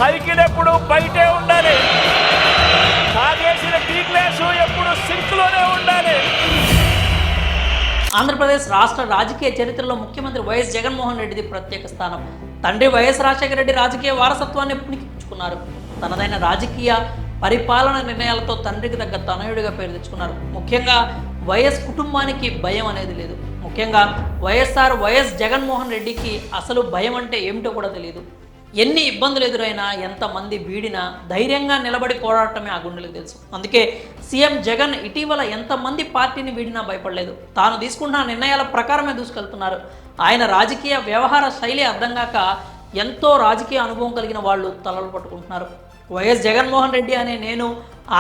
Cycle ఎప్పుడు బయటే ఉండాలి, తాగేసిన టీ గ్లాసు ఎప్పుడు సింక్లోనే ఉండాలి. ఆంధ్రప్రదేశ్ రాష్ట్ర రాజకీయ చరిత్రలో ముఖ్యమంత్రి వైఎస్ జగన్మోహన్ రెడ్డిది ప్రత్యేక స్థానం. తండ్రి వైఎస్ రాజశేఖర రెడ్డి రాజకీయ వారసత్వాన్ని పుణికించుకున్నారు. తనదైన రాజకీయ పరిపాలన నిర్ణయాలతో తండ్రికి తగ్గ తనయుడిగా పేరు తెచ్చుకున్నారు. ముఖ్యంగా వైఎస్ కుటుంబానికి భయం అనేది లేదు. ముఖ్యంగా వైఎస్ జగన్మోహన్ రెడ్డికి అసలు భయం అంటే ఏమిటో కూడా తెలియదు. ఎన్ని ఇబ్బందులు ఎదురైనా, ఎంతమంది వీడినా ధైర్యంగా నిలబడి పోరాటమే ఆ గుండెలకు తెలుసు. అందుకే సీఎం జగన్ ఇటీవల ఎంతమంది పార్టీని వీడినా భయపడలేదు. తాను తీసుకున్న నిర్ణయాల ప్రకారమే దూసుకెళ్తున్నారు. ఆయన రాజకీయ వ్యవహార శైలి అర్థం కాక ఎంతో రాజకీయ అనుభవం కలిగిన వాళ్ళు తలలు పట్టుకుంటున్నారు. వైఎస్ జగన్మోహన్ రెడ్డి అనే నేను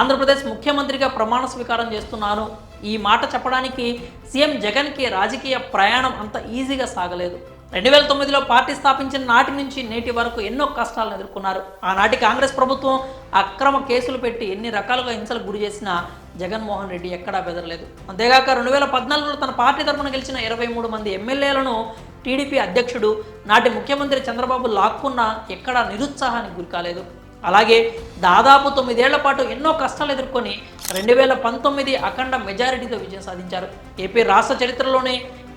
ఆంధ్రప్రదేశ్ ముఖ్యమంత్రిగా ప్రమాణ స్వీకారం చేస్తున్నాను. ఈ మాట చెప్పడానికి సీఎం జగన్కి రాజకీయ ప్రయాణం అంత ఈజీగా సాగలేదు. 2009లో పార్టీ స్థాపించిన నాటి నుంచి నేటి వరకు ఎన్నో కష్టాలను ఎదుర్కొన్నారు. ఆనాటి కాంగ్రెస్ ప్రభుత్వం అక్రమ కేసులు పెట్టి ఎన్ని రకాలుగా హింసలకు గురి చేసినా జగన్మోహన్ రెడ్డి ఎక్కడా బెదరలేదు. అంతేగాక 2014లో తన పార్టీ తరఫున గెలిచిన 23 మంది ఎమ్మెల్యేలను టీడీపీ అధ్యక్షుడు నాటి ముఖ్యమంత్రి చంద్రబాబు లాక్కున్నా ఎక్కడా నిరుత్సాహానికి గురి కాలేదు. అలాగే దాదాపు 9 ఏళ్ల పాటు ఎన్నో కష్టాలు ఎదుర్కొని 2019 అఖండ మెజారిటీతో విజయం సాధించారు. ఏపీ రాష్ట్ర చరిత్రలోనే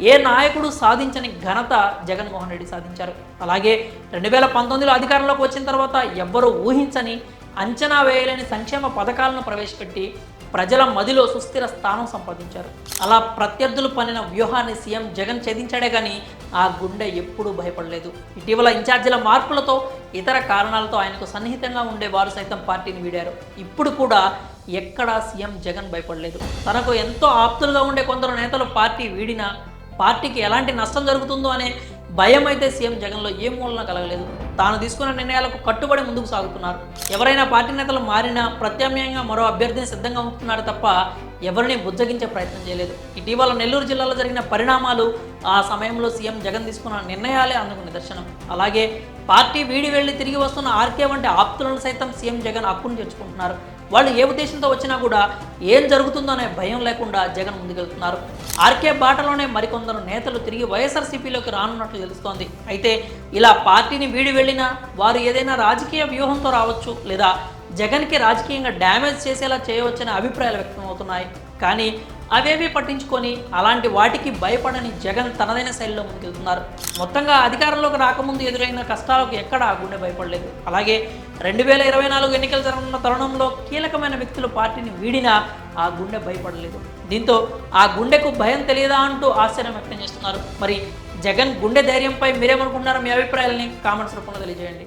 ఏ నాయకుడు సాధించని ఘనత జగన్మోహన్ రెడ్డి సాధించారు. అలాగే 2019లో అధికారంలోకి వచ్చిన తర్వాత ఎవ్వరూ ఊహించని, అంచనా వేయలేని సంక్షేమ పథకాలను ప్రవేశపెట్టి ప్రజల మదిలో సుస్థిర స్థానం సంపాదించారు. అలా ప్రత్యర్థులు పన్నిన వ్యూహాన్ని సీఎం జగన్ ఛేదించాడే కానీ ఆ గుండె ఎప్పుడూ భయపడలేదు. ఇటీవల ఇన్ఛార్జీల మార్పులతో, ఇతర కారణాలతో ఆయనకు సన్నిహితంగా ఉండే వారు సైతం పార్టీని వీడారు. ఇప్పుడు కూడా ఎక్కడా సీఎం జగన్ భయపడలేదు. తనకు ఎంతో ఆప్తులుగా ఉండే కొందరు నేతలు పార్టీ వీడినా పార్టీకి ఎలాంటి నష్టం జరుగుతుందో అనే భయం అయితే సీఎం జగన్లో ఏ మూలన కలగలేదు. తాను తీసుకున్న నిర్ణయాలకు కట్టుబడి ముందుకు సాగుతున్నారు. ఎవరైనా పార్టీ నేతలు మారినా ప్రత్యామ్నాయంగా మరో అభ్యర్థిని సిద్ధంగా ఉంటున్నారు తప్ప ఎవరిని బుజ్జగించే ప్రయత్నం చేయలేదు. ఇటీవల నెల్లూరు జిల్లాలో జరిగిన పరిణామాలు, ఆ సమయంలో సీఎం జగన్ తీసుకున్న నిర్ణయాలే అందుకు నిదర్శనం. అలాగే పార్టీ వీడి వెళ్ళి తిరిగి వస్తున్న ఆర్కే వంటి ఆప్తులను సైతం సీఎం జగన్ అక్కును చేర్చుకుంటున్నారు. వాళ్ళు ఏ ఉద్దేశంతో వచ్చినా కూడా ఏం జరుగుతుందో అనే భయం లేకుండా జగన్ ముందుకెళ్తున్నారు. ఆర్కే బాటలోనే మరికొందరు నేతలు తిరిగి వైఎస్ఆర్సీపీలోకి రానున్నట్లు తెలుస్తోంది. అయితే ఇలా పార్టీని వీడి వెళ్ళినా వారు ఏదైనా రాజకీయ వ్యూహంతో రావచ్చు, లేదా జగన్కి రాజకీయంగా డ్యామేజ్ చేసేలా చేయవచ్చనే అభిప్రాయాలు వ్యక్తమవుతున్నాయి. కానీ అవేవి పట్టించుకొని అలాంటి వాటికి భయపడని జగన్ తనదైన శైలిలో ముందుకెళ్తున్నారు. మొత్తంగా అధికారంలోకి రాకముందు ఎదురైన కష్టాలకు ఎక్కడా ఆ గుండె భయపడలేదు. అలాగే 2024 ఎన్నికలు జరగనున్న తరుణంలో కీలకమైన వ్యక్తులు పార్టీని వీడినా ఆ గుండె భయపడలేదు. దీంతో ఆ గుండెకు భయం తెలియదా అంటూ ఆశ్చర్యం వ్యక్తం చేస్తున్నారు. మరి జగన్ గుండె ధైర్యంపై మీరేమనుకుంటున్నారో మీ అభిప్రాయాలని కామెంట్స్ రూపంలో తెలియజేయండి.